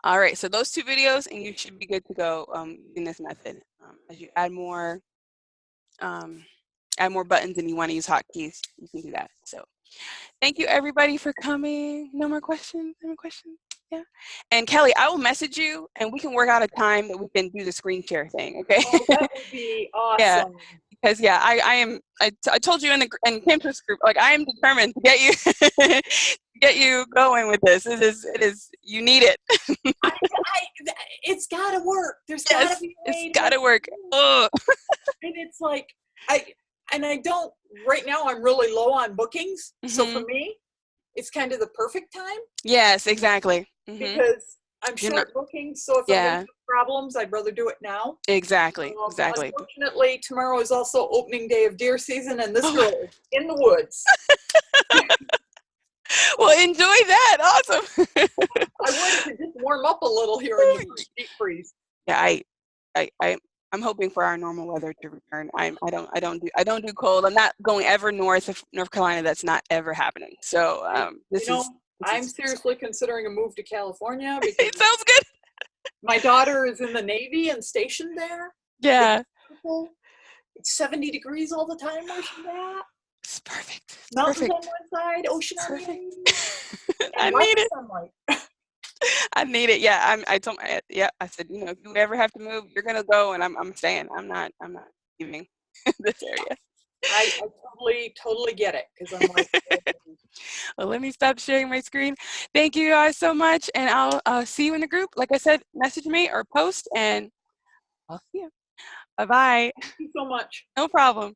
Speaker 1: All right, so those 2 videos, and you should be good to go in this method. As you add more buttons and you want to use hotkeys, you can do that. So thank you everybody for coming. No more questions? No more questions? Yeah. And Kelly, I will message you and we can work out a time that we can do the screen share thing, okay?
Speaker 3: Oh, that would be awesome.
Speaker 1: Yeah. Because yeah, I told you in the CamTwist group, like I am determined to get you get you going with this. It is you need it.
Speaker 3: It's gotta work. There's
Speaker 1: Yes,
Speaker 3: gotta be a way
Speaker 1: it's gotta work. Ugh.
Speaker 3: And it's like I don't right now I'm really low on bookings. So for me, it's kind of the perfect time.
Speaker 1: Yes, exactly.
Speaker 3: Because I'm short bookings, so if I'm having problems, I'd rather do it now.
Speaker 1: Exactly. Exactly.
Speaker 3: Unfortunately, tomorrow is also opening day of deer season, and this girl is in the woods.
Speaker 1: Well, enjoy that. Awesome.
Speaker 3: I wanted to just warm up a little here in the deep freeze.
Speaker 1: Yeah, I'm hoping for our normal weather to return. I don't do cold. I'm not going ever north of North Carolina. That's not ever happening. So
Speaker 3: I'm seriously considering a move to California because
Speaker 1: it sounds good.
Speaker 3: My daughter is in the Navy and stationed there.
Speaker 1: Yeah.
Speaker 3: It's 70 degrees all the time where she's at.
Speaker 1: It's perfect.
Speaker 3: Mountains on one side, ocean on the other.
Speaker 1: I need it. I need it. Yeah, I told I said, if you ever have to move, you're gonna go, and I'm staying. I'm not leaving this area.
Speaker 3: I totally get it because I'm like.
Speaker 1: Well, let me stop sharing my screen. Thank you guys so much, and I'll see you in the group. Like I said, message me or post, and I'll see you. Bye bye.
Speaker 3: Thank you so much.
Speaker 1: No problem.